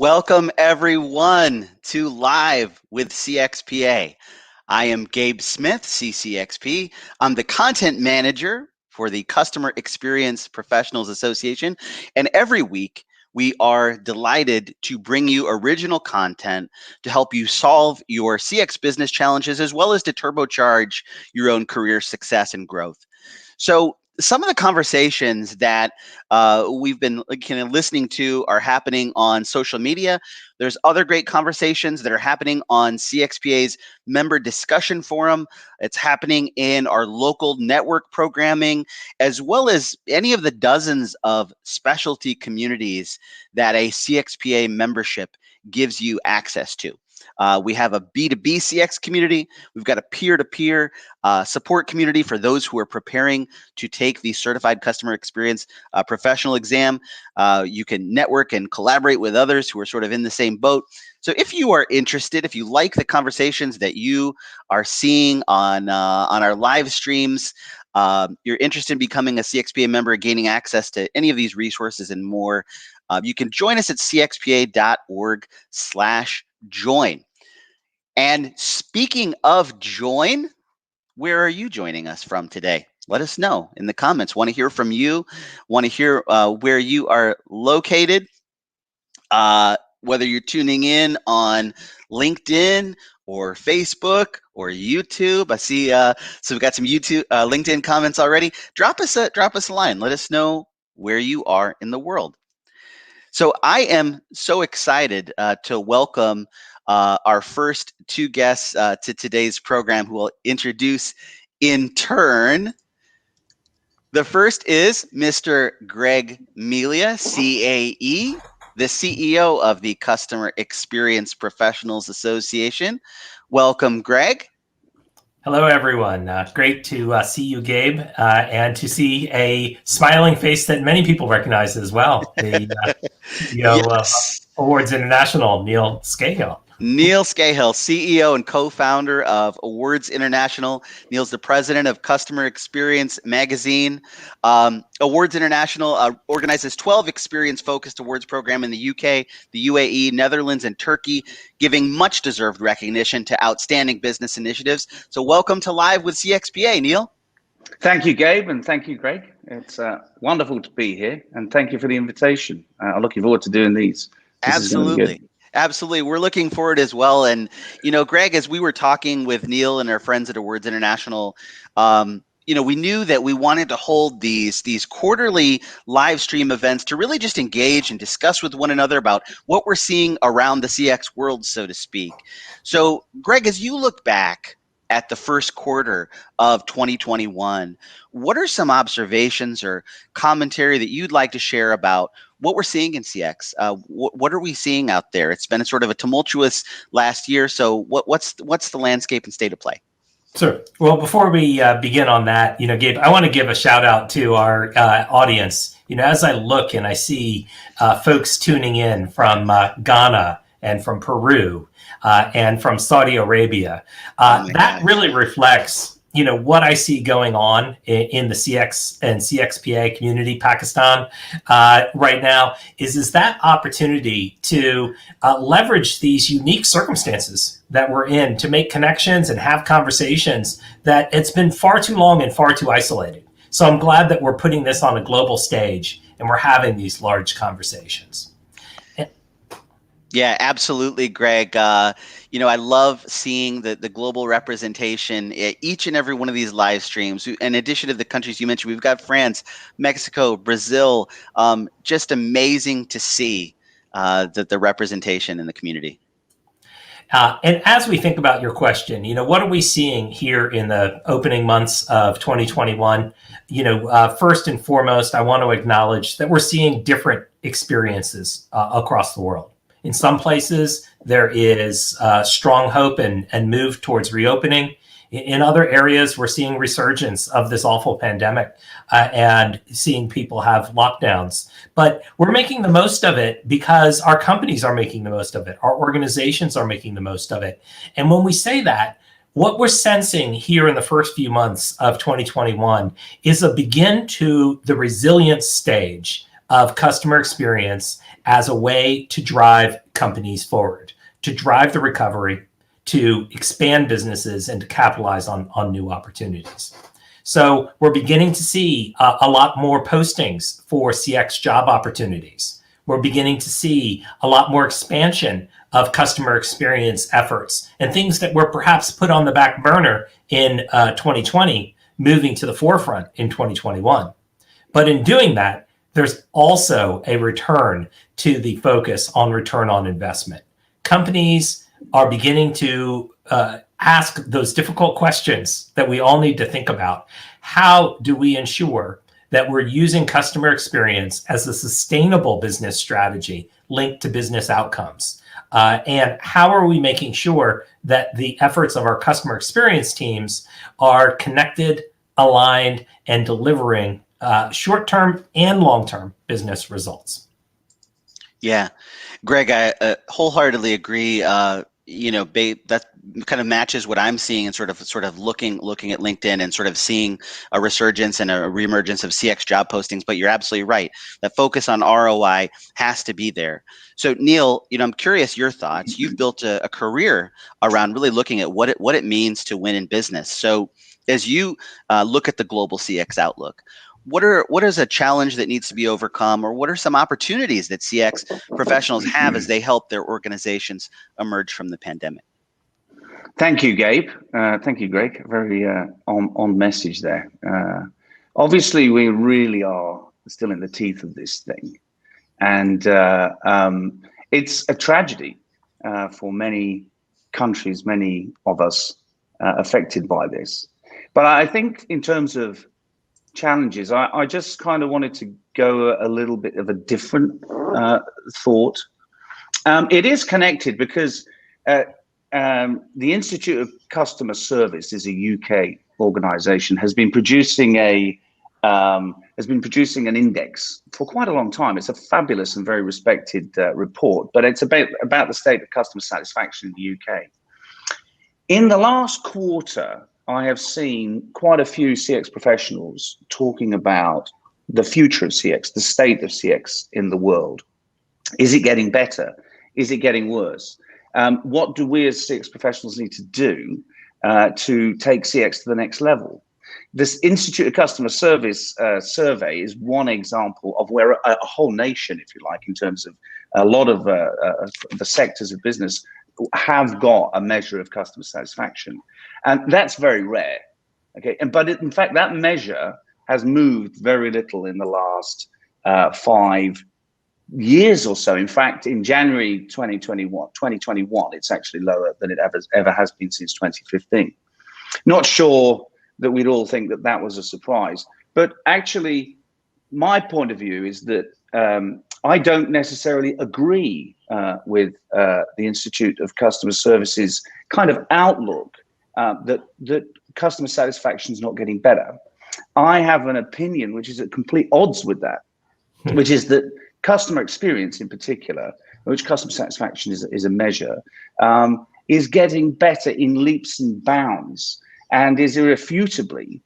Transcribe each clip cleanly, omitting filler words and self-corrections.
Welcome everyone to Live with CXPA. I am Gabe Smith, CCXP. I'm the content manager for the Customer Experience Professionals Association. And every week we are delighted to bring you original content to help you solve your CX business challenges as well as to turbocharge your own career success and growth. So some of the conversations that we've been kind of listening to are happening on social media. There's other great conversations that are happening on CXPA's member discussion forum. It's happening in our local network programming, as well as any of the dozens of specialty communities that a CXPA membership gives you access to. We have a B2B CX community. We've got a peer-to-peer support community for those who are preparing to take the Certified Customer Experience Professional exam. You can network and collaborate with others who are sort of in the same boat. So if you are interested, if you like the conversations that you are seeing on our live streams, you're interested in becoming a CXPA member, gaining access to any of these resources and more, you can join us at cxpa.org/join. And speaking of join, where are you joining us from today? Let us know in the comments. Want to hear from you. Want to hear where you are located. Whether you're tuning in on LinkedIn or Facebook or YouTube. I see. So we've got some YouTube, LinkedIn comments already. Drop us a line. Let us know where you are in the world. So I am so excited to welcome our first two guests to today's program who will introduce in turn. The first is Mr. Greg Melia, CAE, the CEO of the Customer Experience Professionals Association. Welcome, Greg. Hello, everyone. Great to see you, Gabe, and to see a smiling face that many people recognize as well. The CEO Yes. of Awards International, Neil Skehel. Neil Skehel, CEO and co-founder of Awards International. Neil's the president of Customer Experience Magazine. Awards International organizes 12 experience-focused awards program in the UK, the UAE, Netherlands, and Turkey, giving much-deserved recognition to outstanding business initiatives. So welcome to Live with CXPA, Neil. Thank you, Gabe, and thank you, Greg. It's wonderful to be here, and thank you for the invitation. I'm looking forward to doing these. Absolutely. Absolutely. We're looking forward as well. And, you know, Greg, as we were talking with Neil and our friends at Awards International, we knew that we wanted to hold these quarterly live stream events to really just engage and discuss with one another about what we're seeing around the CX world, so to speak. So, Greg, as you look back at the first quarter of 2021, what are some observations or commentary that you'd like to share about what we're seeing in CX? What are we seeing out there? It's been a sort of a tumultuous last year. So what's the landscape and state of play? Sure. Well, before we begin on that, Gabe, I want to give a shout out to our audience. As I look and I see folks tuning in from Ghana and from Peru and from Saudi Arabia, that really reflects what I see going on in the CX and CXPA community, Pakistan, right now is that opportunity to leverage these unique circumstances that we're in to make connections and have conversations that it's been far too long and far too isolated. So I'm glad that we're putting this on a global stage and we're having these large conversations. Yeah, absolutely, Greg. I love seeing the global representation at each and every one of these live streams. In addition to the countries you mentioned, we've got France, Mexico, Brazil. Just amazing to see the representation in the community. And as we think about your question, what are we seeing here in the opening months of 2021? First and foremost, I want to acknowledge that we're seeing different experiences across the world. In some places, there is strong hope and move towards reopening. In other areas, we're seeing resurgence of this awful pandemic and seeing people have lockdowns. But we're making the most of it because our companies are making the most of it. Our organizations are making the most of it. And when we say that, what we're sensing here in the first few months of 2021 is a begin to the resilience stage of customer experience as a way to drive companies forward, to drive the recovery, to expand businesses, and to capitalize on new opportunities. So we're beginning to see a lot more postings for CX job opportunities. We're beginning to see a lot more expansion of customer experience efforts and things that were perhaps put on the back burner in 2020, moving to the forefront in 2021. But in doing that, there's also a return to the focus on return on investment. Companies are beginning to ask those difficult questions that we all need to think about. How do we ensure that we're using customer experience as a sustainable business strategy linked to business outcomes? And how are we making sure that the efforts of our customer experience teams are connected, aligned, and delivering short-term and long-term business results? Yeah, Greg, I wholeheartedly agree. That kind of matches what I'm seeing and sort of looking at LinkedIn and sort of seeing a resurgence and a reemergence of CX job postings. But you're absolutely right. That focus on ROI has to be there. So Neil, I'm curious your thoughts. You've built a career around really looking at what it means to win in business. So as you look at the global CX outlook, what is a challenge that needs to be overcome, or what are some opportunities that CX professionals have as they help their organizations emerge from the pandemic? Thank you, Gabe. Thank you, Greg. Very on message there. Obviously, we really are still in the teeth of this thing, and it's a tragedy for many countries, many of us affected by this. But I think in terms of challenges, I just kind of wanted to go a little bit of a different thought. It is connected because the Institute of Customer Service is a UK organization, has been producing an index for quite a long time. It's a fabulous and very respected report, but it's about the state of customer satisfaction in the UK. In the last quarter, I have seen quite a few CX professionals talking about the future of CX, the state of CX in the world. Is it getting better? Is it getting worse? What do we as CX professionals need to do to take CX to the next level? This Institute of Customer Service survey is one example of where a whole nation, if you like, in terms of a lot of the sectors of business have got a measure of customer satisfaction. And that's very rare, okay? But in fact, that measure has moved very little in the last 5 years or so. In fact, in January 2021, it's actually lower than it ever has been since 2015. Not sure that we'd all think that that was a surprise, but actually, my point of view is that I don't necessarily agree with the Institute of Customer Service's kind of outlook that customer satisfaction is not getting better. I have an opinion which is at complete odds with that, which is that customer experience in particular, which customer satisfaction is a measure, is getting better in leaps and bounds and is irrefutably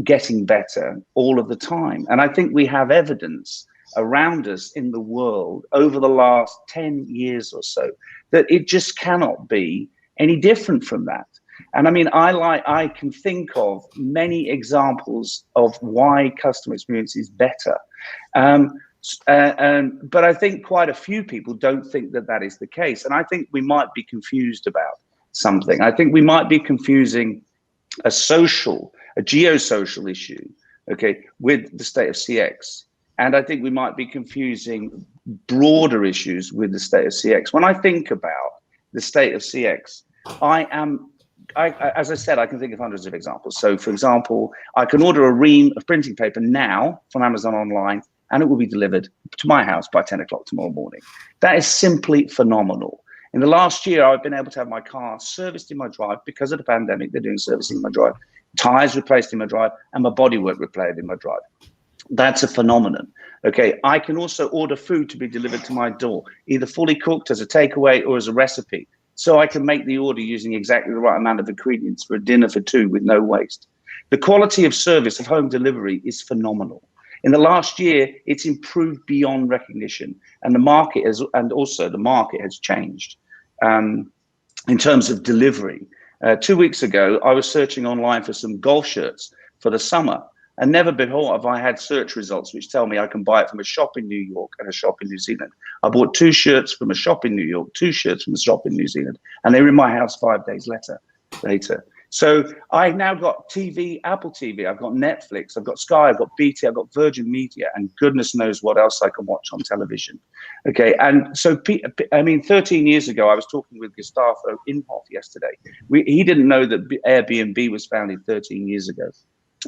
getting better all of the time. And I think we have evidence around us in the world over the last 10 years or so that it just cannot be any different from that. And I mean, I can think of many examples of why customer experience is better. But I think quite a few people don't think that that is the case. And I think we might be confused about something. I think we might be confusing a geosocial issue, okay, with the state of CX. And I think we might be confusing broader issues with the state of CX. When I think about the state of CX, as I said, I can think of hundreds of examples. So, for example, I can order a ream of printing paper now from Amazon online, and it will be delivered to my house by 10 o'clock tomorrow morning. That is simply phenomenal. In the last year, I've been able to have my car serviced in my drive because of the pandemic. They're doing servicing in my drive, tires replaced in my drive, and my bodywork repaired in my drive. That's a phenomenon. Okay, I can also order food to be delivered to my door, either fully cooked as a takeaway or as a recipe. So I can make the order using exactly the right amount of ingredients for a dinner for two with no waste. The quality of service of home delivery is phenomenal. In the last year, it's improved beyond recognition, and the market has changed in terms of delivery. 2 weeks ago, I was searching online for some golf shirts for the summer, and never before have I had search results which tell me I can buy it from a shop in New York and a shop in New Zealand. I bought 2 shirts from a shop in New York, 2 shirts from a shop in New Zealand, and they were in my house 5 days later. So I've now got TV, Apple TV, I've got Netflix, I've got Sky, I've got BT, I've got Virgin Media, and goodness knows what else I can watch on television. Okay, and so 13 years ago, I was talking with Gustavo Inhofe yesterday. He didn't know that Airbnb was founded 13 years ago.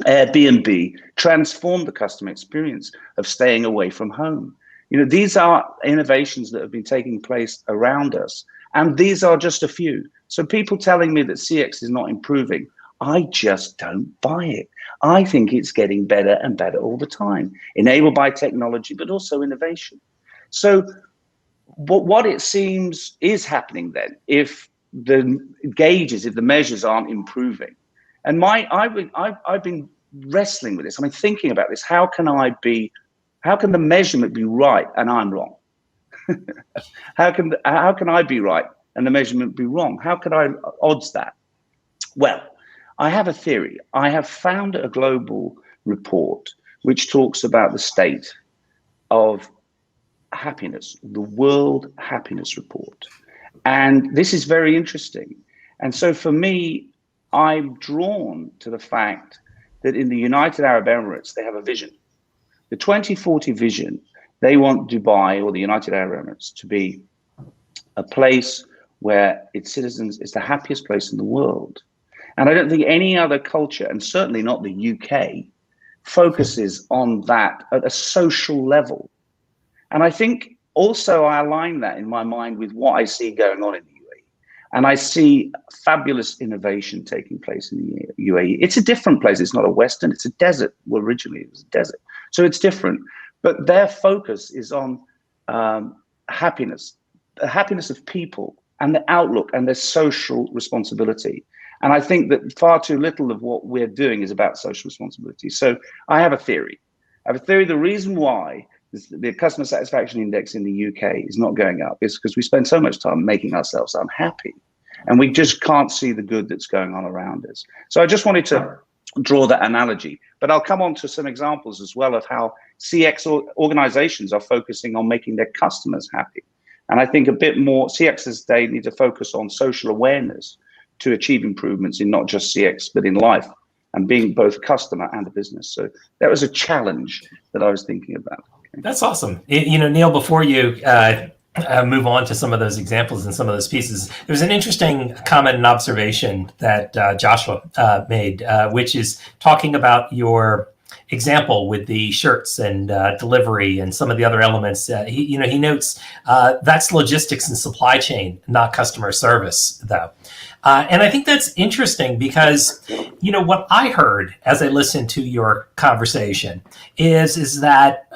Airbnb transformed the customer experience of staying away from home. These are innovations that have been taking place around us, and these are just a few. So people telling me that CX is not improving, I just don't buy it. I think it's getting better and better all the time, enabled by technology, but also innovation. So what it seems is happening then, if the measures aren't improving. And I've been wrestling with this. Thinking about this. How can the measurement be right and I'm wrong? How can I be right and the measurement be wrong? How could I odds that? Well, I have a theory. I have found a global report which talks about the state of happiness, the World Happiness Report. And this is very interesting. And so for me, I'm drawn to the fact that in the United Arab Emirates, they have a vision. The 2040 vision, they want Dubai or the United Arab Emirates to be a place where its citizens is the happiest place in the world. And I don't think any other culture, and certainly not the UK, focuses on that at a social level. And I think also I align that in my mind with what I see going on in the UAE. And I see fabulous innovation taking place in the UAE. It's a different place. It's not a Western, it's a desert. Well, originally it was a desert. So it's different. But their focus is on happiness, the happiness of people and the outlook and their social responsibility. And I think that far too little of what we're doing is about social responsibility. So I have a theory. The reason why the customer satisfaction index in the UK is not going up is because we spend so much time making ourselves unhappy, and we just can't see the good that's going on around us. So I just wanted to draw that analogy, but I'll come on to some examples as well of how CX organizations are focusing on making their customers happy. And I think a bit more CXs, they need to focus on social awareness to achieve improvements in not just CX, but in life, and being both a customer and a business. So that was a challenge that I was thinking about. Okay. That's awesome. Neil, before you move on to some of those examples and some of those pieces, there's an interesting comment and observation that Joshua made, which is talking about your example with the shirts and delivery and some of the other elements. He notes that's logistics and supply chain, not customer service, though. And I think that's interesting because, what I heard as I listened to your conversation is that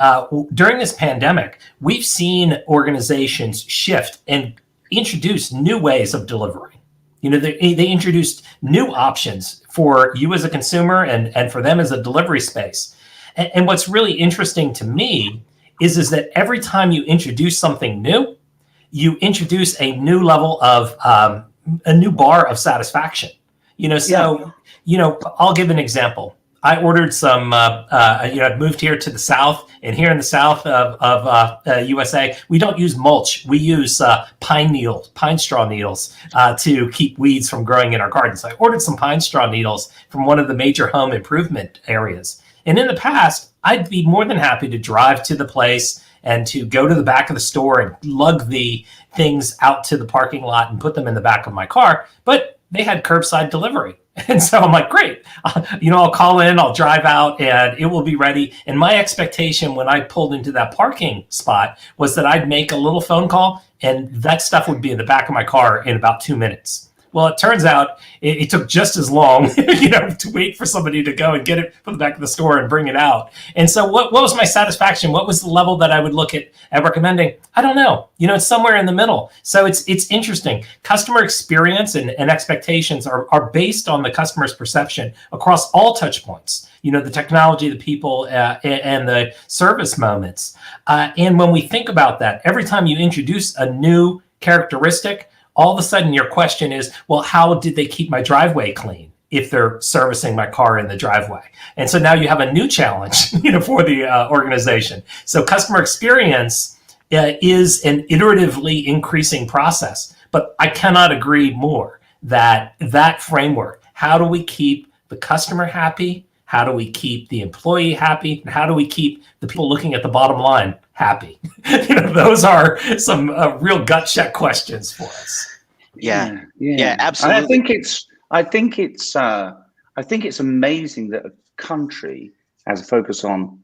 during this pandemic, we've seen organizations shift and introduce new ways of delivering. They introduced new options for you as a consumer and for them as a delivery space. And what's really interesting to me is that every time you introduce something new, you introduce a new level of a new bar of satisfaction. I'll give an example. I ordered some, I moved here to the South, and here in the South of USA, we don't use mulch. We use pine straw needles to keep weeds from growing in our garden. So I ordered some pine straw needles from one of the major home improvement areas. And in the past, I'd be more than happy to drive to the place and to go to the back of the store and lug the things out to the parking lot and put them in the back of my car. But they had curbside delivery. And so I'm like, great, I'll call in, I'll drive out, and it will be ready. And my expectation when I pulled into that parking spot was that I'd make a little phone call and that stuff would be in the back of my car in about 2 minutes. Well, it turns out it took just as long, to wait for somebody to go and get it from the back of the store and bring it out. And so what was my satisfaction? What was the level that I would look at recommending? I don't know. It's somewhere in the middle. So it's interesting. Customer experience and expectations are based on the customer's perception across all touch points. the technology, the people, and the service moments. And when we think about that, every time you introduce a new characteristic, all of a sudden your question is, well, how did they keep my driveway clean if they're servicing my car in the driveway? And so now you have a new challenge, for the organization. So customer experience is an iteratively increasing process. But I cannot agree more that framework, how do we keep the customer happy? How do we keep the employee happy? And how do we keep the people looking at the bottom line happy? Those are some real gut check questions for us. Yeah, And absolutely. I think it's amazing that a country has a focus on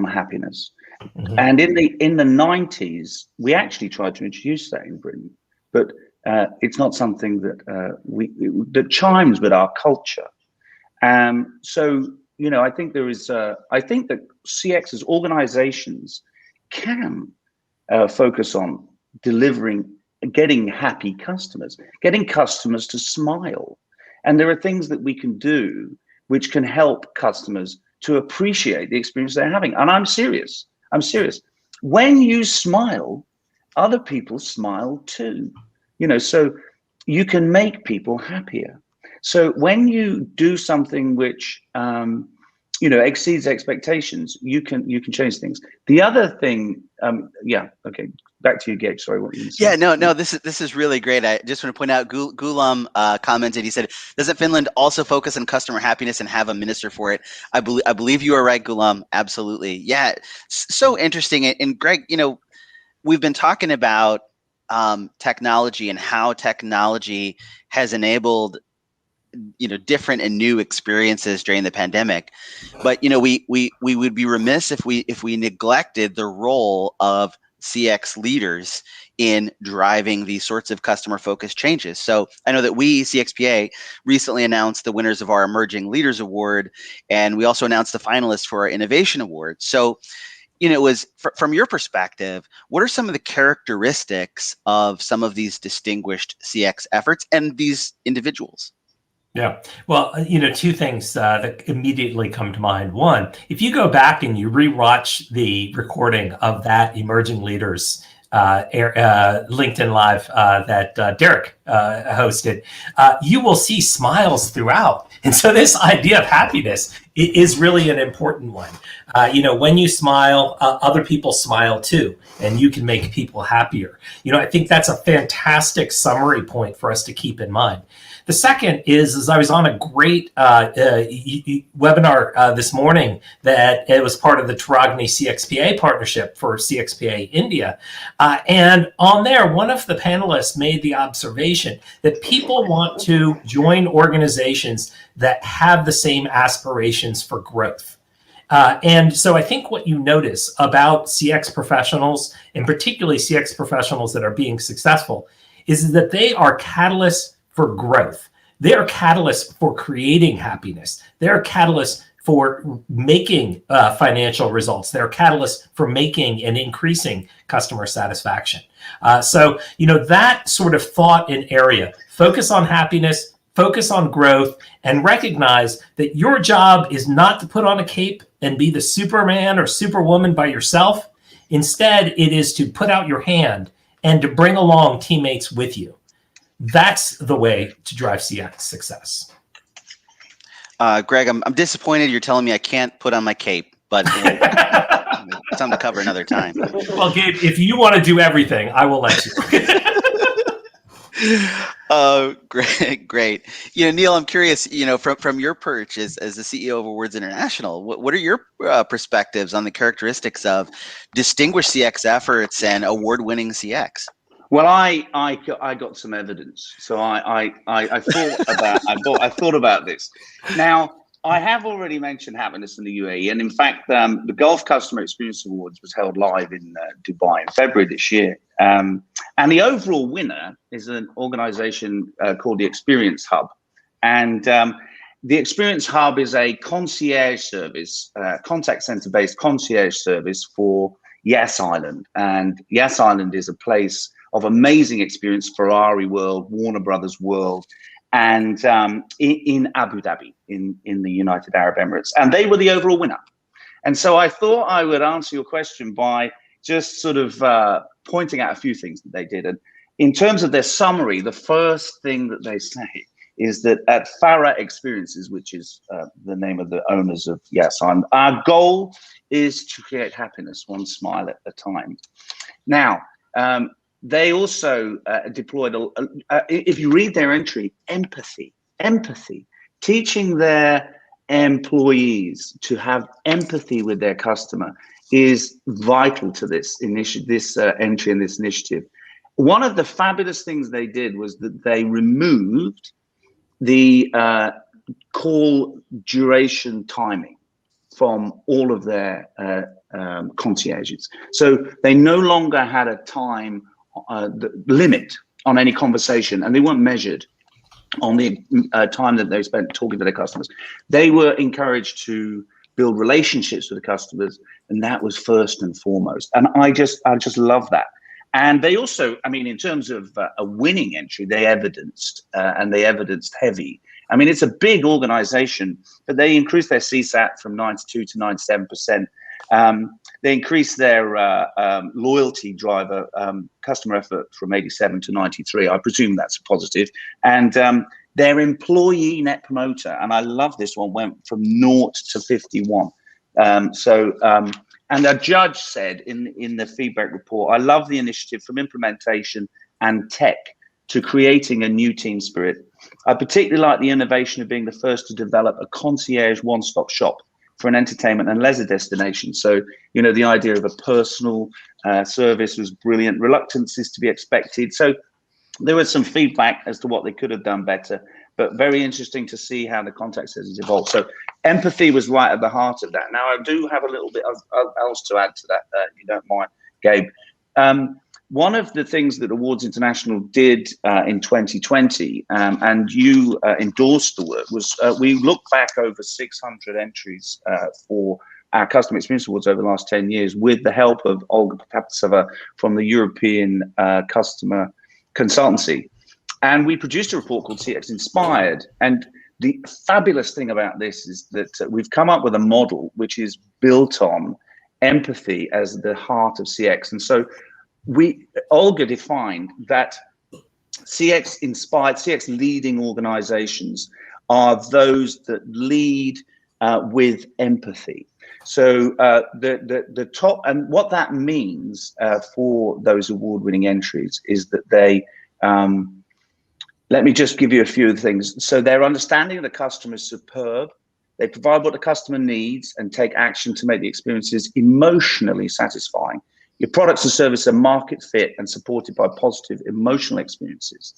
happiness. Mm-hmm. And in the 90s, we actually tried to introduce that in Britain, but it's not something that that chimes with our culture. So I think there is. I think that CX as organizations can focus on getting happy customers, getting customers to smile, and there are things that we can do which can help customers to appreciate the experience they're having. And I'm serious. When you smile, other people smile too. So you can make people happier. So when you do something which exceeds expectations, you can change things. The other thing, okay, back to you, Gabe. Sorry, what were you going to say? Yeah, no, this is really great. I just want to point out, Gulam commented. He said, "Doesn't Finland also focus on customer happiness and have a minister for it?" I believe you are right, Gulam. Absolutely, yeah. So interesting. And Greg, we've been talking about technology and how technology has enabled different and new experiences during the pandemic, but we would be remiss if we neglected the role of CX leaders in driving these sorts of customer focused changes. So I know that we, CXPA, recently announced the winners of our Emerging Leaders Award, and we also announced the finalists for our Innovation Award. So it was from your perspective, what are some of the characteristics of some of these distinguished CX efforts and these individuals? Yeah. Well, two things that immediately come to mind. One, if you go back and you rewatch the recording of that Emerging Leaders LinkedIn Live that Derek hosted, you will see smiles throughout. And so this idea of happiness is really an important one. When you smile, other people smile too, and you can make people happier. I think that's a fantastic summary point for us to keep in mind. The second is I was on a great webinar this morning that it was part of the Taragni CXPA partnership for CXPA India. And on there, one of the panelists made the observation that people want to join organizations that have the same aspirations for growth. And so I think what you notice about CX professionals, and particularly CX professionals that are being successful, is that they are catalysts for growth. They are catalysts for creating happiness. They are catalysts for making financial results. They're catalysts for making and increasing customer satisfaction. So that sort of thought and area, focus on happiness, focus on growth, and recognize that your job is not to put on a cape and be the Superman or Superwoman by yourself. Instead, it is to put out your hand and to bring along teammates with you. That's the way to drive CX success. Greg, I'm disappointed you're telling me I can't put on my cape, but it's something to cover another time. Well, Gabe, if you want to do everything, I will let you. Great. Neil, I'm curious, from your perch as the CEO of Awards International, what are your perspectives on the characteristics of distinguished CX efforts and award-winning CX? Well, I got some evidence, so I thought about this. Now, I have already mentioned happiness in the UAE, and in fact, the Gulf Customer Experience Awards was held live in Dubai in February this year, and the overall winner is an organization called the Experience Hub, and the Experience Hub is a concierge service, contact center-based concierge service for Yas Island, and Yas Island is a place of amazing experience, Ferrari World, Warner Brothers World. and in Abu Dhabi, in the United Arab Emirates, and they were the overall winner. And so I thought I would answer your question by just sort of pointing out a few things that they did. And in terms of their summary, the first thing that they say is that at Farah Experiences, which is the name of the owners of Yes, our goal is to create happiness one smile at a time. Now, they also deployed, if you read their entry, empathy, teaching their employees to have empathy with their customer is vital to this entry in this initiative. One of the fabulous things they did was that they removed the call duration timing from all of their concierges. So they no longer had a time limit on any conversation, and they weren't measured on the time that they spent talking to their customers. They were encouraged to build relationships with the customers, and that was first and foremost. And I just love that. And they also, I mean, in terms of a winning entry, they evidenced, and they evidenced heavy. I mean, it's a big organization, but they increased their CSAT from 92 to 97%. They increased their loyalty driver customer effort from 87 to 93. I presume that's a positive. And their employee net promoter, and I love this one, went from 0 to 51. And a judge said in the feedback report, I love the initiative from implementation and tech to creating a new team spirit. I particularly like the innovation of being the first to develop a concierge one-stop shop for an entertainment and leisure destination. So, you know, the idea of a personal service was brilliant. Reluctance is to be expected. So there was some feedback as to what they could have done better, but very interesting to see how the context has evolved. So empathy was right at the heart of that. Now, I do have a little bit else to add to that, if you don't mind, Gabe. One of the things that Awards International did in 2020, and you endorsed the work, was we looked back over 600 entries for our Customer Experience Awards over the last 10 years with the help of Olga Potaptseva from the European Customer Consultancy. And we produced a report called CX Inspired. And the fabulous thing about this is that we've come up with a model which is built on empathy as the heart of CX. And so Olga defined that CX inspired, CX leading organizations are those that lead with empathy. So the top, and what that means for those award-winning entries is that they, let me just give you a few of the things. So their understanding of the customer is superb. They provide what the customer needs and take action to make the experiences emotionally satisfying. Your products and services are market fit and supported by positive emotional experiences.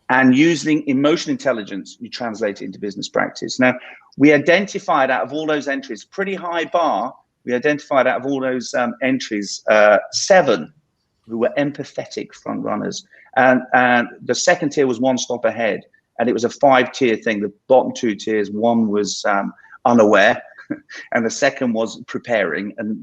And using emotional intelligence, you translate it into business practice. Now, we identified out of all those entries, pretty high bar, we identified out of all those entries, 7 who were empathetic front runners. And the second tier was one stop ahead. And it was a 5-tier thing. The bottom 2 tiers, one was unaware, and the second was preparing. And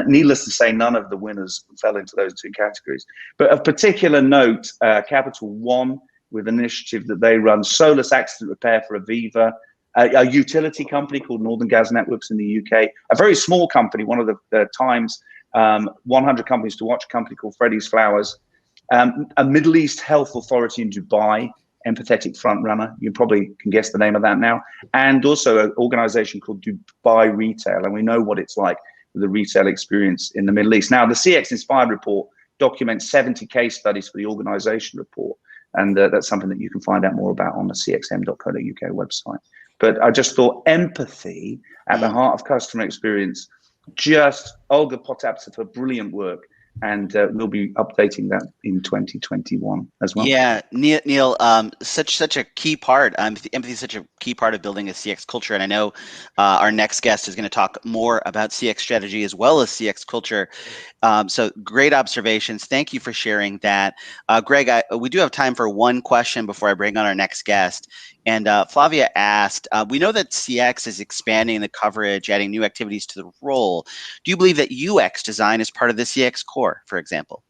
needless to say, none of the winners fell into those 2 categories. But of particular note, Capita won with an initiative that they run, Solus Accident Repair for Aviva, a utility company called Northern Gas Networks in the UK, a very small company, one of the Times 100 companies to watch, a company called Freddy's Flowers, a Middle East health authority in Dubai, empathetic front runner, you probably can guess the name of that now, and also an organization called Dubai Retail, and we know what it's like with the retail experience in the Middle East. Now, the CX Inspired report documents 70 case studies for the organization report, and that's something that you can find out more about on the cxm.co.uk website. But I just thought empathy at the heart of customer experience, just Olga Potaptseva, brilliant work. And we'll be updating that in 2021 as well. Yeah, Neil, such a key part. Empathy is such a key part of building a CX culture, and I know our next guest is going to talk more about CX strategy as well as CX culture. So great observations. Thank you for sharing that, Greg. We do have time for one question before I bring on our next guest. And Flavia asked, we know that CX is expanding the coverage, adding new activities to the role. Do you believe that UX design is part of the CX core, for example?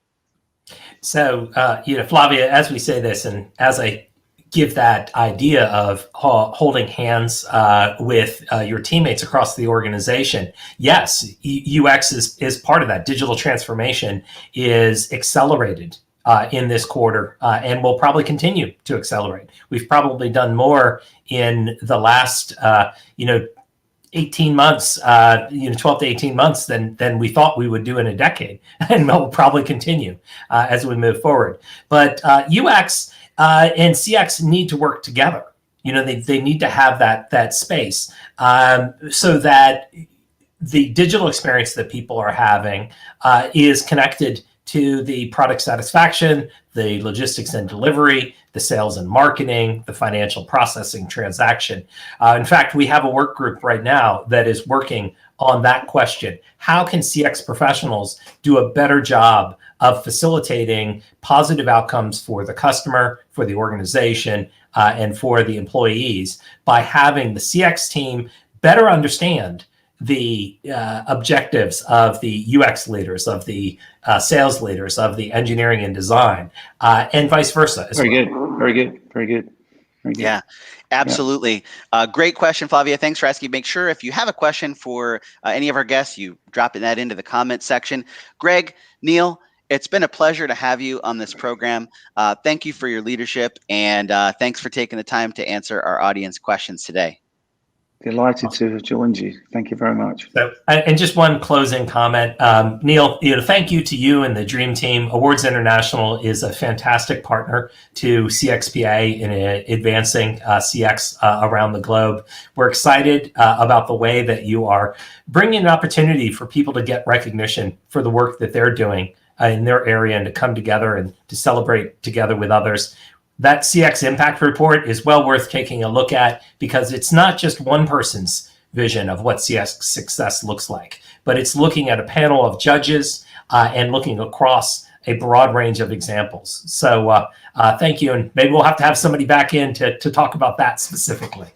So, Flavia, as we say this, and as I give that idea of holding hands with your teammates across the organization. Yes, UX is part of that. Digital transformation is accelerated in this quarter and will probably continue to accelerate. We've probably done more in the last 18 months, 12 to 18 months than we thought we would do in a decade, and will probably continue as we move forward. But UX and CX need to work together. They need to have that space so that the digital experience that people are having is connected to the product satisfaction, the logistics and delivery, the sales and marketing, the financial processing transaction. In fact, we have a work group right now that is working on that question. How can CX professionals do a better job of facilitating positive outcomes for the customer, for the organization, and for the employees by having the CX team better understand the objectives of the UX leaders, of the sales leaders, of the engineering and design, and vice versa as well. Very good. Yeah, absolutely. Great question, Flavia. Thanks for asking. Make sure if you have a question for any of our guests, you drop that into the comment section. Greg, Neil, it's been a pleasure to have you on this program. Thank you for your leadership, and thanks for taking the time to answer our audience questions today. Delighted to have joined you. Thank you very much. So, and just one closing comment, Neil. Thank you to you and the Dream Team. Awards International is a fantastic partner to CXPA in advancing CX around the globe. We're excited about the way that you are bringing an opportunity for people to get recognition for the work that they're doing in their area and to come together and to celebrate together with others. That CX Impact Report is well worth taking a look at because it's not just one person's vision of what CX success looks like, but it's looking at a panel of judges and looking across a broad range of examples. So thank you, and maybe we'll have to have somebody back in to talk about that specifically.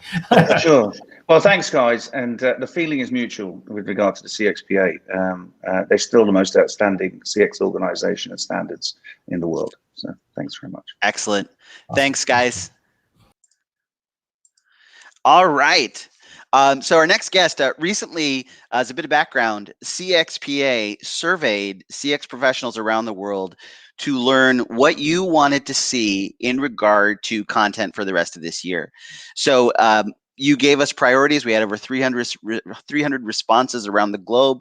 Sure. Well, thanks, guys. And the feeling is mutual with regard to the CXPA. They're still the most outstanding CX organization and standards in the world. So thanks very much. Excellent. Thanks, guys. All right. So our next guest, recently, as a bit of background, CXPA surveyed CX professionals around the world to learn what you wanted to see in regard to content for the rest of this year. So you gave us priorities. We had over 300 responses around the globe.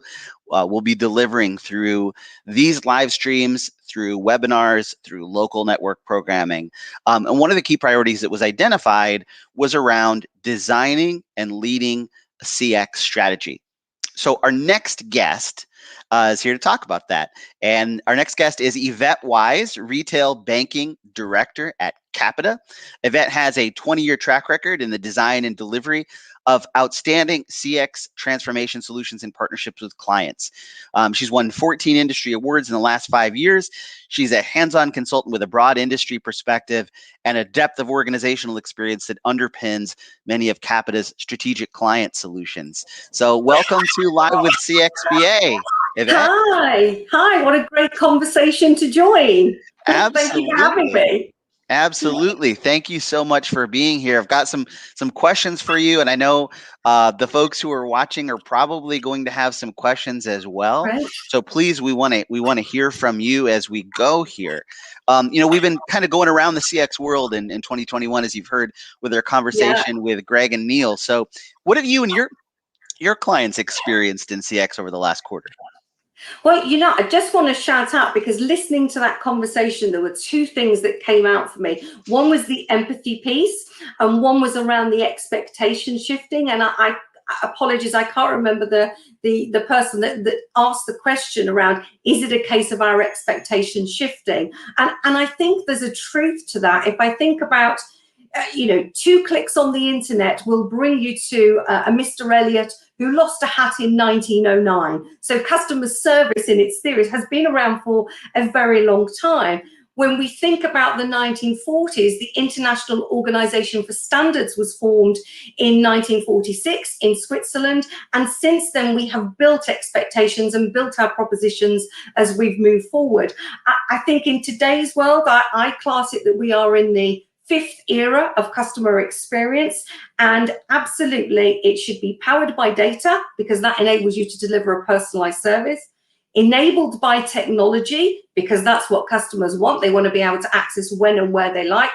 We'll be delivering through these live streams, through webinars, through local network programming. And one of the key priorities that was identified was around designing and leading a CX strategy. So our next guest is here to talk about that. And our next guest is Yvette Wise, Retail Banking Director at Capita. Yvette has a 20-year track record in the design and delivery of outstanding CX transformation solutions in partnerships with clients. She's won 14 industry awards in the last 5 years. She's a hands-on consultant with a broad industry perspective and a depth of organizational experience that underpins many of Capita's strategic client solutions. So welcome to Live with CXPA, Yvette. Hi, what a great conversation to join. Absolutely. Thank you for having me. Absolutely. Thank you so much for being here. I've got some questions for you, and I know the folks who are watching are probably going to have some questions as well. Right. So please, we want to hear from you as we go here. We've been kind of going around the CX world in 2021, as you've heard with our conversation with Greg and Neil. So what have you and your clients experienced in CX over the last quarter? Well, I just want to shout out, because listening to that conversation, there were two things that came out for me. One was the empathy piece, and one was around the expectation shifting. And I apologize, I can't remember the person that asked the question around, is it a case of our expectation shifting? And I think there's a truth to that. If I think about, 2 clicks on the internet will bring you to a Mr. Elliot who lost a hat in 1909. So customer service in its theory has been around for a very long time. When we think about the 1940s, the International Organization for Standards was formed in 1946 in Switzerland. And since then, we have built expectations and built our propositions as we've moved forward. I think in today's world, I class it that we are in the fifth era of customer experience, and absolutely it should be powered by data, because that enables you to deliver a personalized service, enabled by technology, because that's what customers want. They want to be able to access when and where they like,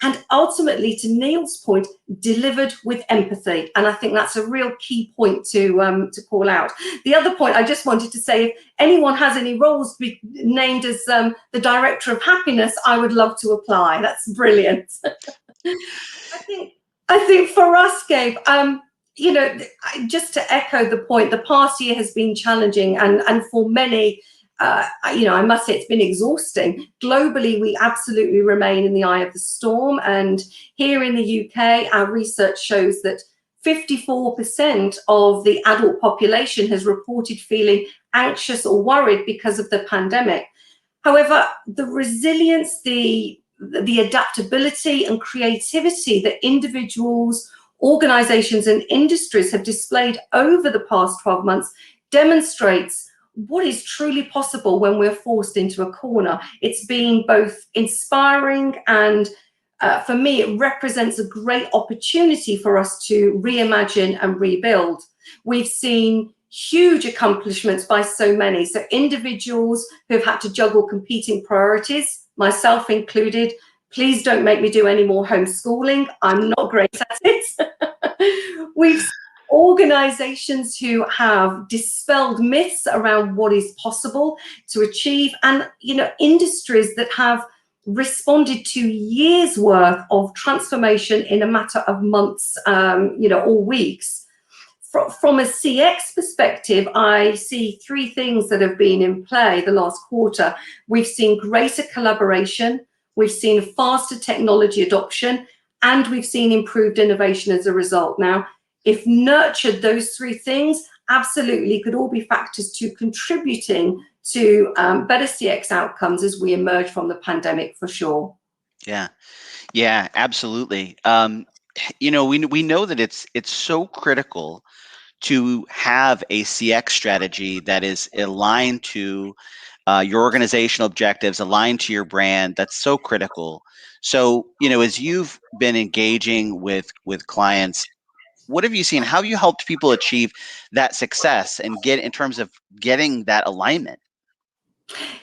and ultimately, to Neil's point, delivered with empathy. And I think that's a real key point to call out. The other point I just wanted to say, if anyone has any roles to be named as the Director of Happiness, I would love to apply. That's brilliant. I think for us, Gabe, you know, just to echo the point, the past year has been challenging, and for many, you know, I must say it's been exhausting. Globally, we absolutely remain in the eye of the storm. And here in the UK, our research shows that 54% of the adult population has reported feeling anxious or worried because of the pandemic. However, the resilience, the adaptability and creativity that individuals, organizations and industries have displayed over the past 12 months demonstrates what is truly possible when we're forced into a corner. It's been both inspiring and for me, it represents a great opportunity for us to reimagine and rebuild. We've seen huge accomplishments by so many. So individuals who've had to juggle competing priorities, myself included. Please don't make me do any more homeschooling. I'm not great at it. We've seen organizations who have dispelled myths around what is possible to achieve, and, you know, industries that have responded to years worth of transformation in a matter of months, you know, or weeks. From a CX perspective, I see three things that have been in play the last quarter. We've seen greater collaboration, we've seen faster technology adoption, and we've seen improved innovation as a result. Now, if nurtured, those three things absolutely could all be factors to contributing to better CX outcomes as we emerge from the pandemic, for sure. Yeah, absolutely. You know, we know that it's so critical to have a CX strategy that is aligned to your organizational objectives, aligned to your brand. That's so critical. So, you know, as you've been engaging with clients, what have you seen? How have you helped people achieve that success and get in terms of getting that alignment?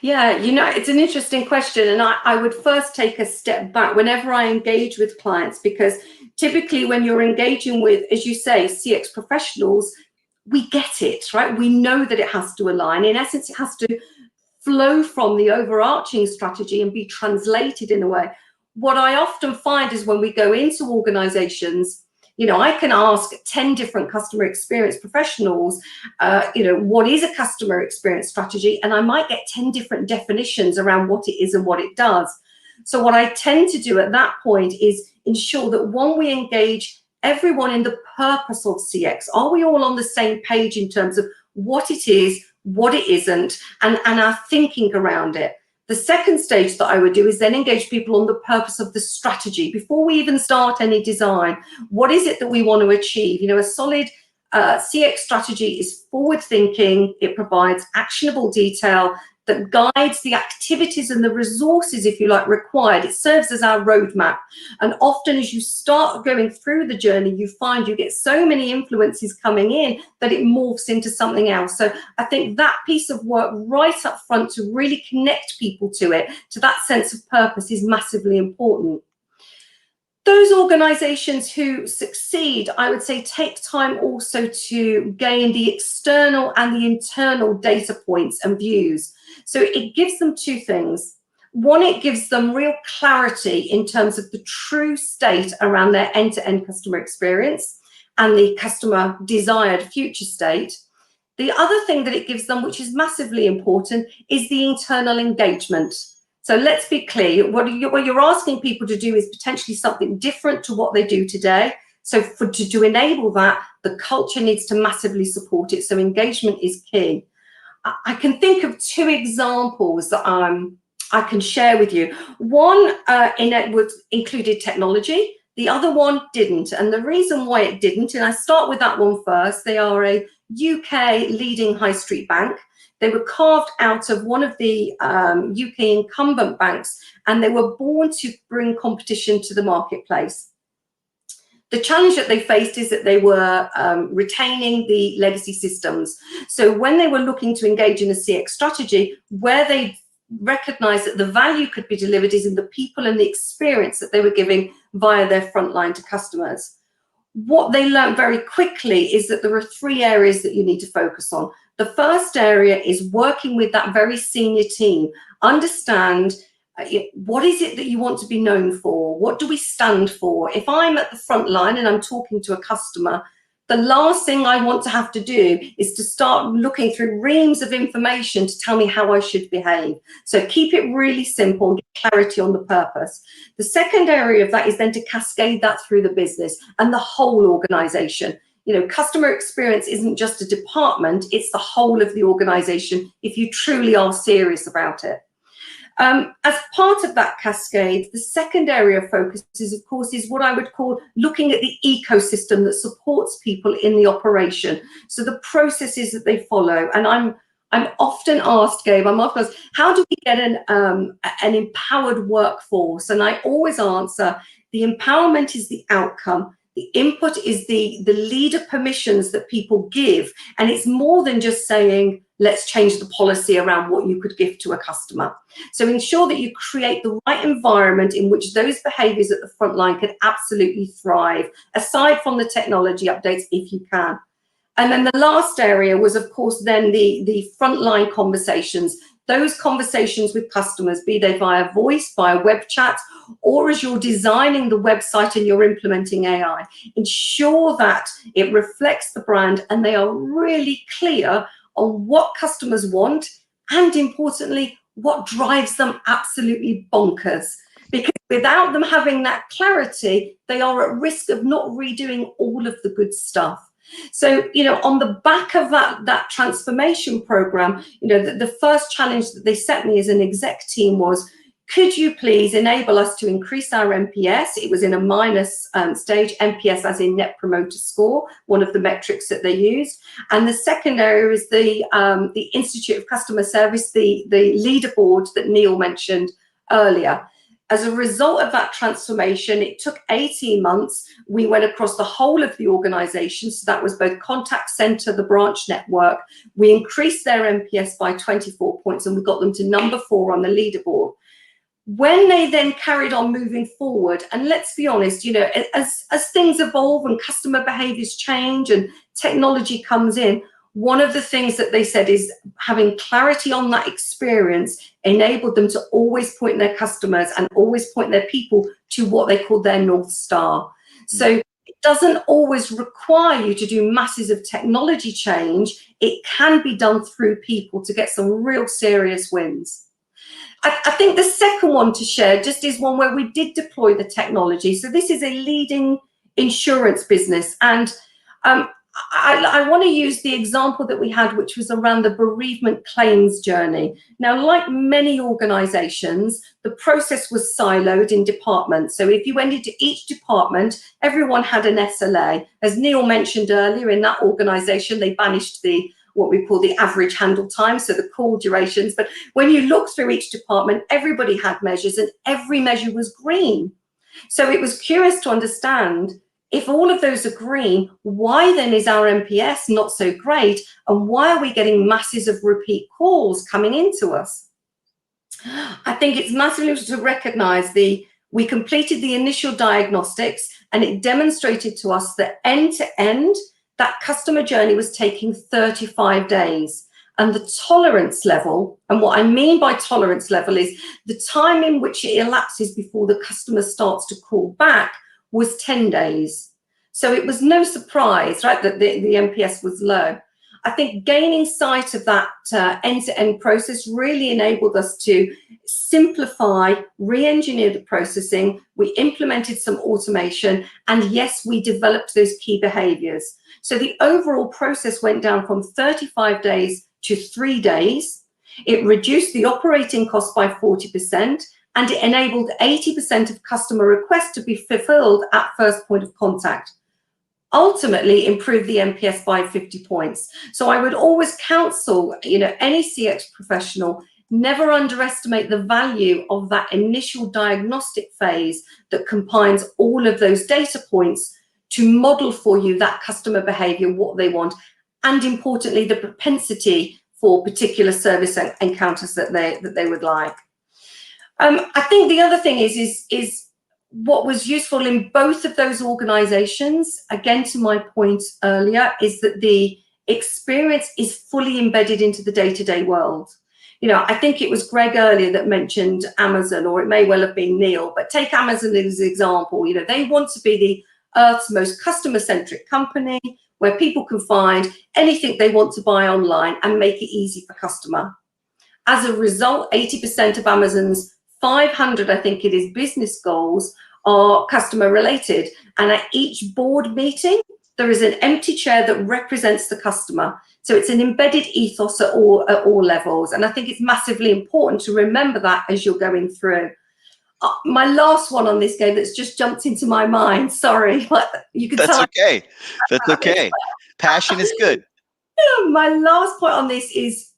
Yeah, you know, it's an interesting question. And I would first take a step back whenever I engage with clients, because typically when you're engaging with, as you say, CX professionals, we get it, right? We know that it has to align. In essence, it has to flow from the overarching strategy and be translated in a way. What I often find is when we go into organizations, you know, I can ask 10 different customer experience professionals, you know, what is a customer experience strategy? And I might get 10 different definitions around what it is and what it does. So what I tend to do at that point is ensure that, one, we engage everyone in the purpose of CX. Are we all on the same page in terms of what it is, what it isn't, and our thinking around it? The second stage that I would do is then engage people on the purpose of the strategy. Before we even start any design, what is it that we want to achieve? You know, a solid CX strategy is forward thinking. It provides actionable detail that guides the activities and the resources, if you like, required. It serves as our roadmap. And often as you start going through the journey, you find you get so many influences coming in that it morphs into something else. So I think that piece of work right up front to really connect people to it, to that sense of purpose, is massively important. Those organizations who succeed, I would say, take time also to gain the external and the internal data points and views. So it gives them two things. One, it gives them real clarity in terms of the true state around their end-to-end customer experience and the customer desired future state. The other thing that it gives them, which is massively important, is the internal engagement. So let's be clear, what you're asking people to do is potentially something different to what they do today. So to enable that, the culture needs to massively support it. So engagement is key. I can think of two examples that I can share with you. One in it included technology. The other one didn't. And the reason why it didn't, and I start with that one first, they are a UK leading high street bank. They were carved out of one of the UK incumbent banks, and they were born to bring competition to the marketplace. The challenge that they faced is that they were retaining the legacy systems. So when they were looking to engage in a CX strategy, where they recognized that the value could be delivered is in the people and the experience that they were giving via their frontline to customers. What they learned very quickly is that there are 3 areas that you need to focus on. The first area is working with that very senior team. Understand what is it that you want to be known for? What do we stand for? If I'm at the front line and I'm talking to a customer, the last thing I want to have to do is to start looking through reams of information to tell me how I should behave. So keep it really simple and get clarity on the purpose. The second area of that is then to cascade that through the business and the whole organization. You know, customer experience isn't just a department, it's the whole of the organization if you truly are serious about it. As part of that cascade, the second area of focus is, of course, is what I would call looking at the ecosystem that supports people in the operation. So the processes that they follow. And I'm often asked, Gabe, how do we get an empowered workforce? And I always answer, the empowerment is the outcome. The input is the leader permissions that people give. And it's more than just saying, let's change the policy around what you could give to a customer. So ensure that you create the right environment in which those behaviors at the front line can absolutely thrive, aside from the technology updates, if you can. And then the last area was, of course, then the frontline conversations. Those conversations with customers, be they via voice, via web chat, or as you're designing the website and you're implementing AI, ensure that it reflects the brand and they are really clear on what customers want and, importantly, what drives them absolutely bonkers. Because without them having that clarity, they are at risk of not redoing all of the good stuff. So, you know, on the back of that transformation program, you know, the first challenge that they set me as an exec team was, could you please enable us to increase our NPS? It was in a minus stage, NPS as in Net Promoter Score, one of the metrics that they used. And the second area is the Institute of Customer Service, the leaderboard that Neil mentioned earlier. As a result of that transformation, it took 18 months. We went across the whole of the organization. So that was both contact center, the branch network. We increased their NPS by 24 points and we got them to number 4 on the leaderboard. When they then carried on moving forward, and let's be honest, you know, as things evolve and customer behaviors change and technology comes in, one of the things that they said is having clarity on that experience enabled them to always point their customers and always point their people to what they call their North Star. So it doesn't always require you to do masses of technology change. It can be done through people to get some real serious wins. I think the second one to share just is one where we did deploy the technology. So this is a leading insurance business, and I want to use the example that we had, which was around the bereavement claims journey. Now, like many organizations, the process was siloed in departments. So if you went into each department, everyone had an SLA. As Neil mentioned earlier, in that organization, they banished what we call the average handle time, so the call durations. But when you look through each department, everybody had measures and every measure was green. So it was curious to understand, if all of those are green, why then is our NPS not so great? And why are we getting masses of repeat calls coming into us? I think it's massively to recognize we completed the initial diagnostics and it demonstrated to us that end to end, that customer journey was taking 35 days. And the tolerance level, and what I mean by tolerance level is the time in which it elapses before the customer starts to call back, was 10 days. So it was no surprise, right, that the NPS was low. I think gaining sight of that end-to-end process really enabled us to simplify, re-engineer the processing. We implemented some automation, and yes, we developed those key behaviors. So the overall process went down from 35 days to 3 days. It reduced the operating cost by 40%, and it enabled 80% of customer requests to be fulfilled at first point of contact. ultimately improve the NPS by 50 points. So I would always counsel, any CX professional, never underestimate the value of that initial diagnostic phase that combines all of those data points to model for you that customer behavior, what they want, and importantly, the propensity for particular service encounters that they would like. I think the other thing is what was useful in both of those organizations, again, to my point earlier, is that the experience is fully embedded into the day-to-day world. I think it was Greg earlier that mentioned Amazon, or it may well have been Neil, but take Amazon as an example. They want to be the Earth's most customer-centric company where people can find anything they want to buy online and make it easy for customer. As a result, 80% of Amazon's 500, I think it is, business goals are customer related. And at each board meeting, there is an empty chair that represents the customer. So it's an embedded ethos at all levels. And I think it's massively important to remember that as you're going through. My last one on this game that's just jumped into my mind, sorry, but you can tell. That's okay. That's okay. Passion is good. My last point on this is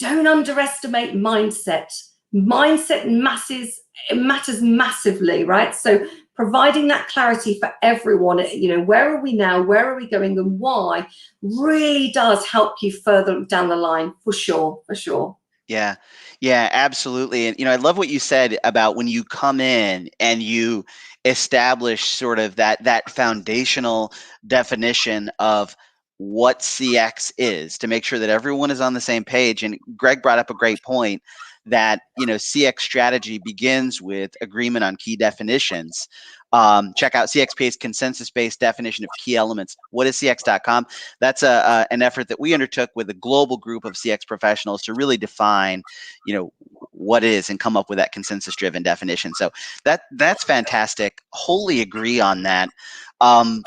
don't underestimate mindset. Mindset matters massively, right? So providing that clarity for everyone, where are we now, where are we going, and why, really does help you further down the line, for sure. Yeah, absolutely. And, I love what you said about when you come in and you establish sort of that foundational definition of what CX is, to make sure that everyone is on the same page. And Greg brought up a great point that, CX strategy begins with agreement on key definitions. Check out CXPA's consensus-based definition of key elements. What is CX.com? That's an effort that we undertook with a global group of CX professionals to really define, what it is and come up with that consensus-driven definition. So that's fantastic. Wholly agree on that. And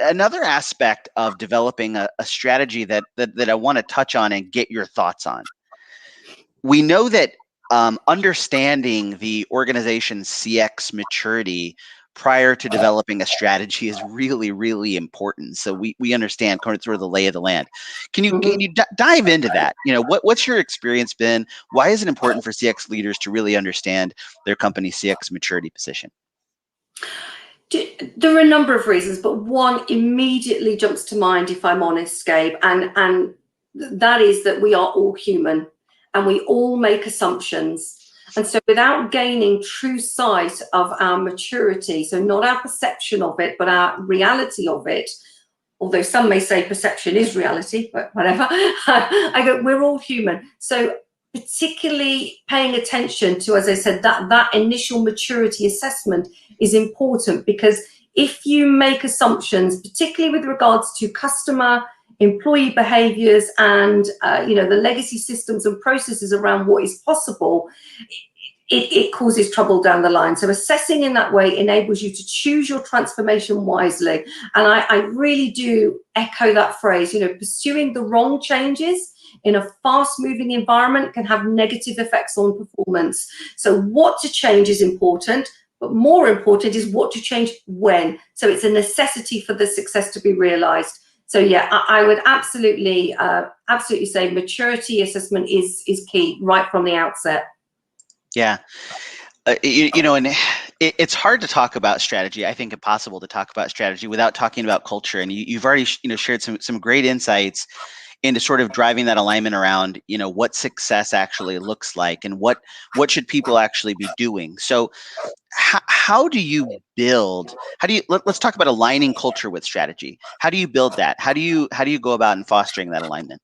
another aspect of developing a strategy that I want to touch on and get your thoughts on. We know that understanding the organization's CX maturity prior to developing a strategy is really, really important. So we understand kind of sort of the lay of the land. Can you dive into that? What's your experience been? Why is it important for CX leaders to really understand their company's CX maturity position? There are a number of reasons, but one immediately jumps to mind, if I'm honest, Gabe, and that is that we are all human and we all make assumptions. And so without gaining true sight of our maturity, so not our perception of it, but our reality of it, although some may say perception is reality, but whatever, we're all human. So particularly paying attention to, as I said, that initial maturity assessment is important, because if you make assumptions, particularly with regards to customer, employee behaviors, and the legacy systems and processes around what is possible, it causes trouble down the line. So assessing in that way enables you to choose your transformation wisely. And I really do echo that phrase, pursuing the wrong changes in a fast-moving environment can have negative effects on performance. So what to change is important, but more important is what to change when. So it's a necessity for the success to be realized. So yeah, I would absolutely say maturity assessment is key right from the outset. Yeah. And it's hard to talk about strategy. I think impossible to talk about strategy without talking about culture. And you've already shared some great insights into sort of driving that alignment around what success actually looks like and what should people actually be doing. So how do you build? Let's talk about aligning culture with strategy. How do you build that? How do you go about in fostering that alignment?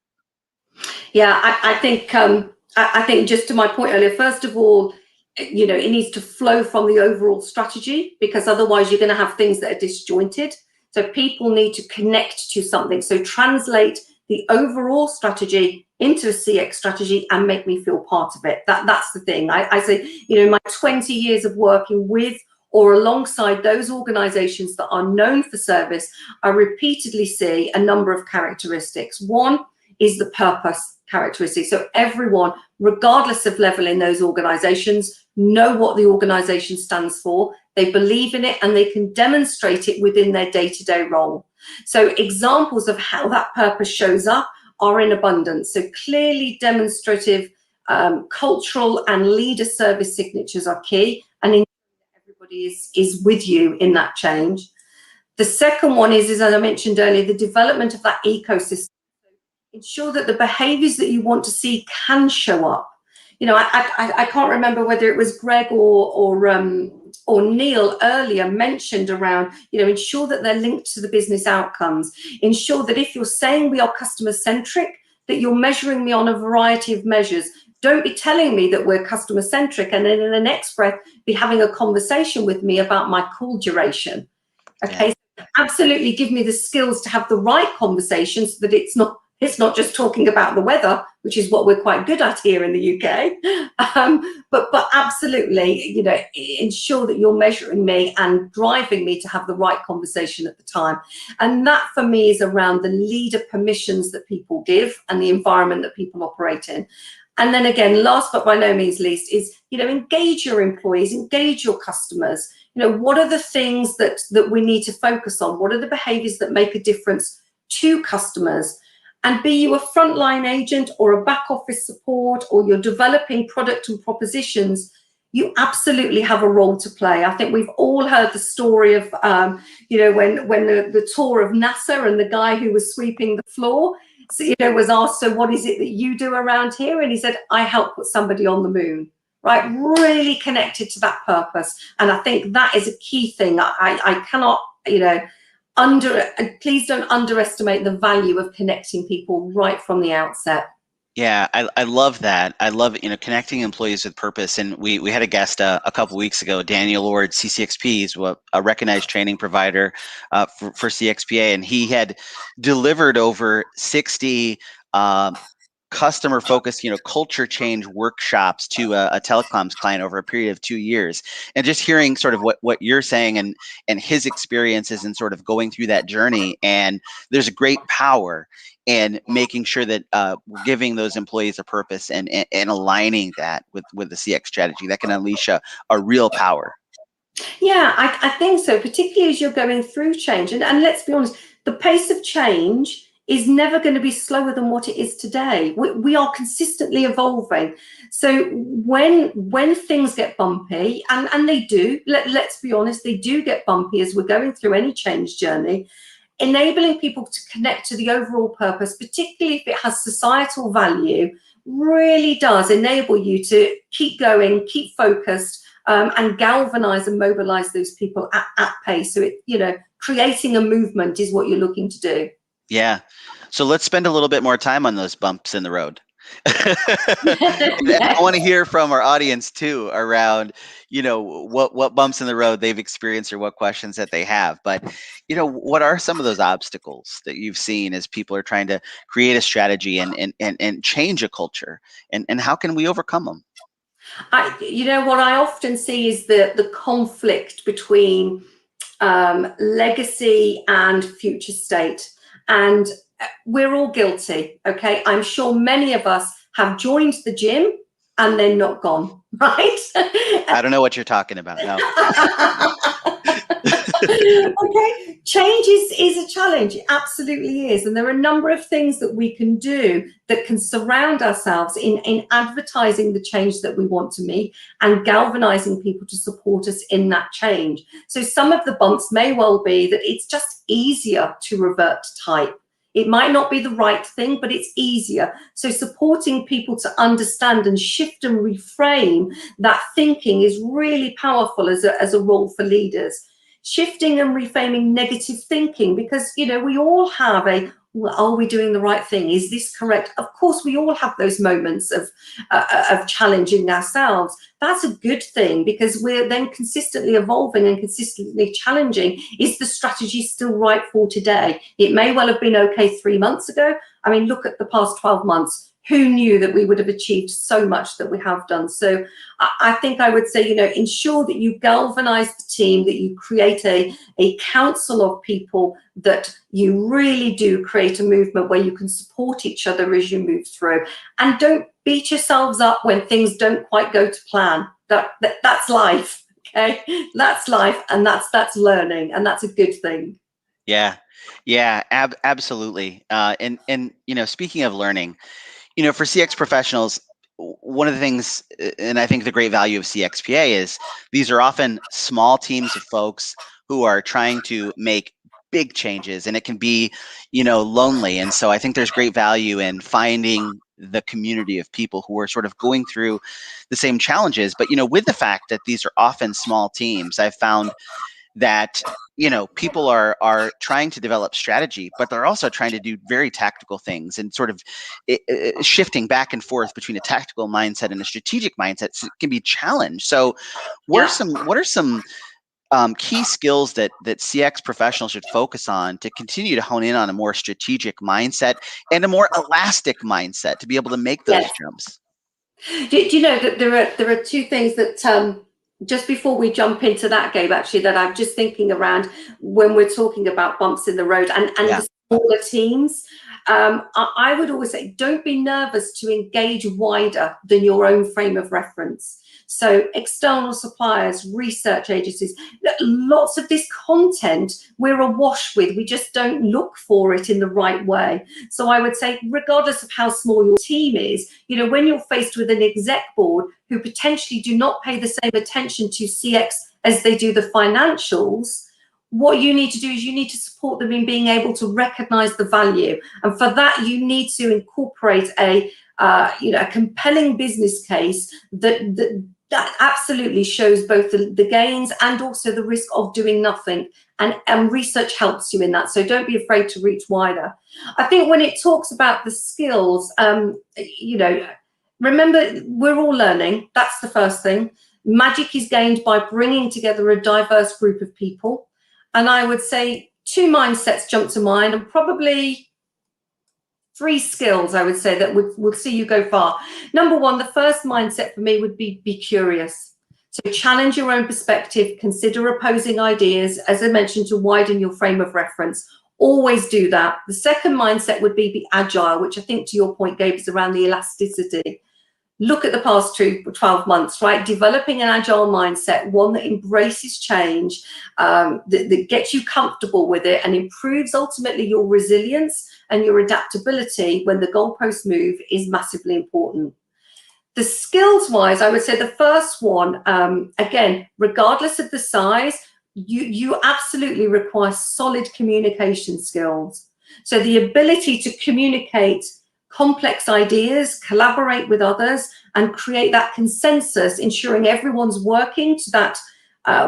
Yeah, I think just to my point earlier, first of all, it needs to flow from the overall strategy, because otherwise you're going to have things that are disjointed. So people need to connect to something. So translate the overall strategy into a CX strategy and make me feel part of it. That's the thing. I say, my 20 years of working with or alongside those organizations that are known for service, I repeatedly see a number of characteristics. One is the purpose characteristic. So everyone, regardless of level in those organizations, know what the organization stands for. they believe in it, and they can demonstrate it within their day-to-day role. So examples of how that purpose shows up are in abundance. So clearly demonstrative, cultural and leader service signatures are key, and everybody is with you in that change. The second one is, as I mentioned earlier, the development of that ecosystem. Ensure that the behaviors that you want to see can show up. You know, I can't remember whether it was Greg or Neil earlier mentioned around, you know, ensure that they're linked to the business outcomes. Ensure that if you're saying we are customer centric, that you're measuring me on a variety of measures. Don't be telling me that we're customer centric and then in the next breath be having a conversation with me about my call duration. Okay, so absolutely give me the skills to have the right conversation so that it's not just talking about the weather, which is what we're quite good at here in the UK, but absolutely, you know, ensure that you're measuring me and driving me to have the right conversation at the time. And that for me is around the leader permissions that people give and the environment that people operate in. And then again, last but by no means least is, you know, engage your employees, engage your customers. You know, what are the things that we need to focus on? What are the behaviors that make a difference to customers? And be you a frontline agent or a back office support, or you're developing product and propositions, you absolutely have a role to play. I think we've all heard the story of, you know, when the tour of NASA and the guy who was sweeping the floor, so, you know, was asked, so what is it that you do around here? And he said, I help put somebody on the moon. Right, really connected to that purpose. And I think that is a key thing. I cannot, you know, please don't underestimate the value of connecting people right from the outset. Yeah, I love that. I love, you know, connecting employees with purpose. And we had a guest a couple weeks ago, Daniel Lord, CCXP, is a recognized training provider for CXPA, and he had delivered over 60 customer focused, you know, culture change workshops to a telecoms client over a period of 2 years. And just hearing sort of what you're saying and his experiences and sort of going through that journey. And there's a great power in making sure that we're giving those employees a purpose and aligning that with the CX strategy that can unleash a real power. Yeah, I think so, particularly as you're going through change. And let's be honest, the pace of change is never going to be slower than what it is today. We are consistently evolving. So when things get bumpy, and they do, let's be honest, they do get bumpy as we're going through any change journey, enabling people to connect to the overall purpose, particularly if it has societal value, really does enable you to keep going, keep focused, and galvanize and mobilize those people at pace. So it, you know, creating a movement is what you're looking to do. Yeah. So let's spend a little bit more time on those bumps in the road. I want to hear from our audience too around, you know, what bumps in the road they've experienced or what questions that they have. But, you know, what are some of those obstacles that you've seen as people are trying to create a strategy and change a culture, and how can we overcome them? You know, what I often see is the conflict between legacy and future state. And we're all guilty, okay? I'm sure many of us have joined the gym and then not gone, right? I don't know what you're talking about, no. Okay, change is a challenge. It absolutely is. And there are a number of things that we can do that can surround ourselves in advertising the change that we want to meet and galvanizing people to support us in that change. So some of the bumps may well be that it's just easier to revert to type. It might not be the right thing, but it's easier. So supporting people to understand and shift and reframe that thinking is really powerful as a role for leaders. Shifting and reframing negative thinking, because, you know, we all have well, are we doing the right thing? Is this correct? Of course, we all have those moments of challenging ourselves. That's a good thing, because we're then consistently evolving and consistently challenging. Is the strategy still right for today? It may well have been okay 3 months ago. I mean, look at the past 12 months. Who knew that we would have achieved so much that we have done? So I think I would say, you know, ensure that you galvanize the team, that you create a council of people, that you really do create a movement where you can support each other as you move through. And don't beat yourselves up when things don't quite go to plan. That's life. Okay, that's life, and that's learning, and that's a good thing. Yeah, yeah, absolutely. And speaking of learning, for CX professionals, one of the things, and I think the great value of CXPA is these are often small teams of folks who are trying to make big changes, and it can be, lonely. And so I think there's great value in finding the community of people who are sort of going through the same challenges. But, with the fact that these are often small teams, I've found that people are trying to develop strategy, but they're also trying to do very tactical things, and sort of shifting back and forth between a tactical mindset and a strategic mindset can be challenged. So what are some key skills that CX professionals should focus on to continue to hone in on a more strategic mindset and a more elastic mindset to be able to make those jumps? Do you know that there are two things that just before we jump into that, Gabe, actually, that I'm just thinking around when we're talking about bumps in the road and the smaller teams. I would always say, don't be nervous to engage wider than your own frame of reference. So external suppliers, research agencies, lots of this content we're awash with. We just don't look for it in the right way. So I would say, regardless of how small your team is, when you're faced with an exec board who potentially do not pay the same attention to CX as they do the financials, what you need to do is you need to support them in being able to recognize the value. And for that, you need to incorporate a compelling business case that absolutely shows both the gains and also the risk of doing nothing. And research helps you in that. So don't be afraid to reach wider. I think when it talks about the skills, remember, we're all learning. That's the first thing. Magic is gained by bringing together a diverse group of people. And I would say two mindsets jump to mind, and probably three skills, I would say, that would see you go far. Number one, the first mindset for me would be curious. So challenge your own perspective, consider opposing ideas, as I mentioned, to widen your frame of reference. Always do that. The second mindset would be agile, which I think, to your point, Gabe, is around the elasticity. Look at the past 12 months, right? Developing an agile mindset, one that embraces change, that gets you comfortable with it and improves ultimately your resilience and your adaptability when the goalposts move, is massively important. The skills wise, I would say the first one, again, regardless of the size, you absolutely require solid communication skills. So the ability to communicate complex ideas, collaborate with others, and create that consensus, ensuring everyone's working to that,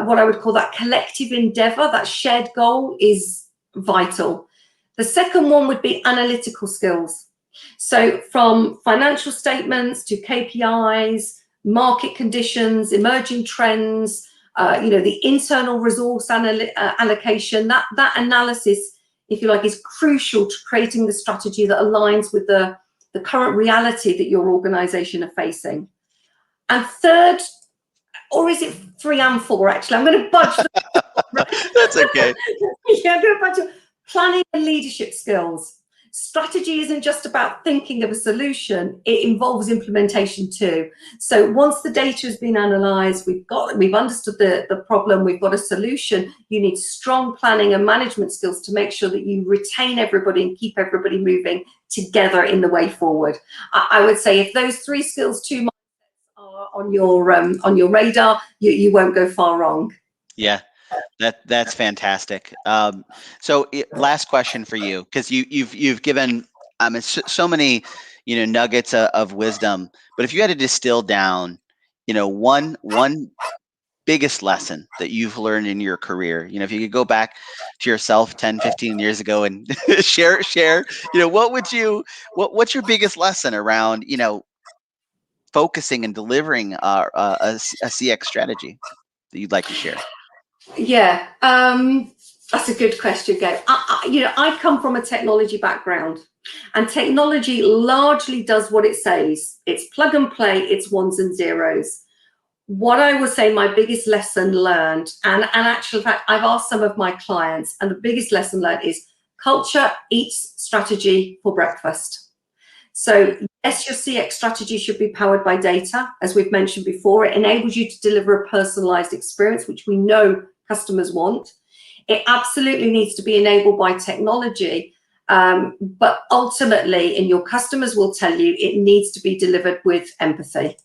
what I would call that collective endeavor, that shared goal, is vital. The second one would be analytical skills. So from financial statements to KPIs, market conditions, emerging trends, the internal resource allocation, that analysis, if you like, is crucial to creating the strategy that aligns with the current reality that your organization are facing. And third, or is it 3 and 4, actually? I'm going to budge. That's okay. Yeah, I'm going to budge. Planning and leadership skills. Strategy isn't just about thinking of a solution, it involves implementation too. So once the data has been analyzed, we've understood the problem, we've got a solution, you need strong planning and management skills to make sure that you retain everybody and keep everybody moving together in the way forward. I would say if those 3 skills too are on your radar, you won't go far wrong. Yeah. That's fantastic. So last question for you, because you've given so many nuggets of wisdom. But if you had to distill down, one biggest lesson that you've learned in your career, if you could go back to yourself 10, 15 years ago and share, what's your biggest lesson around focusing and delivering a CX strategy that you'd like to share? Yeah, that's a good question, Gabe. I come from a technology background, and technology largely does what it says. It's plug and play, it's ones and zeros. What I would say my biggest lesson learned, and actually, in fact, I've asked some of my clients, and the biggest lesson learned is culture eats strategy for breakfast. So Yes, your CX strategy should be powered by data. As we've mentioned before, it enables you to deliver a personalized experience, which we know customers want. It absolutely needs to be enabled by technology, but ultimately, and your customers will tell you, it needs to be delivered with empathy.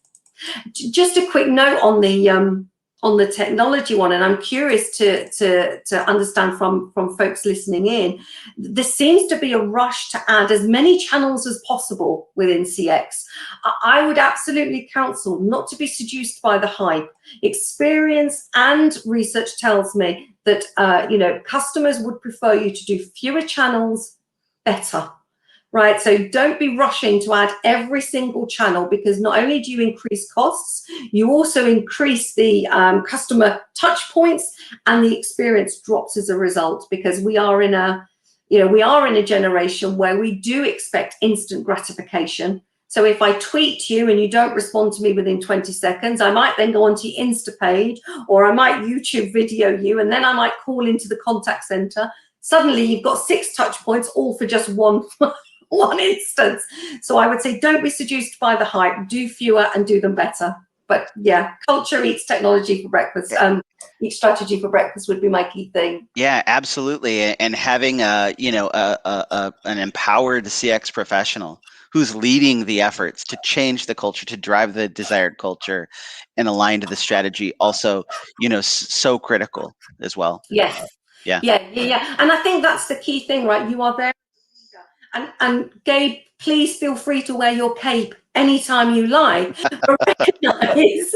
Just a quick note on the technology one, and I'm curious to understand from folks listening in. There seems to be a rush to add as many channels as possible within CX. I would absolutely counsel not to be seduced by the hype. Experience and research tells me that customers would prefer you to do fewer channels, better. Right, so don't be rushing to add every single channel, because not only do you increase costs, you also increase the customer touch points, and the experience drops as a result, because we are in a generation where we do expect instant gratification. So if I tweet you and you don't respond to me within 20 seconds, I might then go onto your Insta page, or I might YouTube video you, and then I might call into the contact center. Suddenly you've got 6 touch points, all for just one instance. So I would say don't be seduced by the hype, do fewer and do them better. But yeah, culture eats technology for breakfast. Each strategy for breakfast would be my key thing. Yeah, absolutely. And having an empowered CX professional who's leading the efforts to change the culture, to drive the desired culture and align to the strategy, also, so critical as well. Yes. Yeah. And I think that's the key thing, right? You are there. And Gabe, please feel free to wear your cape anytime you like. But recognize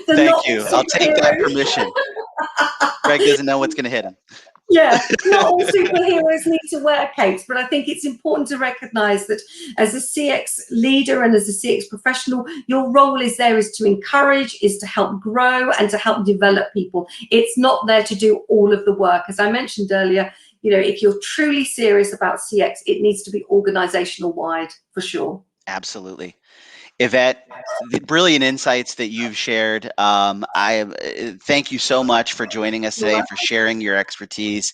Thank you. I'll take that permission. Greg doesn't know what's going to hit him. Yeah, not all superheroes need to wear capes, but I think it's important to recognize that as a CX leader and as a CX professional, your role is to encourage, is to help grow and to help develop people. It's not there to do all of the work. As I mentioned earlier, if you're truly serious about CX, it needs to be organizational wide for sure. Absolutely. Yvette, the brilliant insights that you've shared. I thank you so much for joining us today and for sharing your expertise.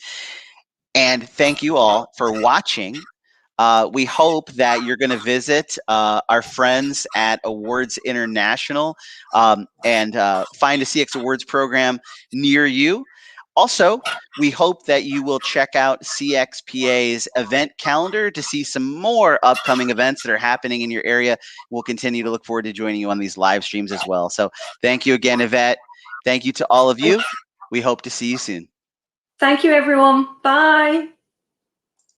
And thank you all for watching. We hope that you're going to visit our friends at Awards International and find a CX Awards program near you. Also, we hope that you will check out CXPA's event calendar to see some more upcoming events that are happening in your area. We'll continue to look forward to joining you on these live streams as well. So thank you again, Yvette. Thank you to all of you. We hope to see you soon. Thank you, everyone. Bye.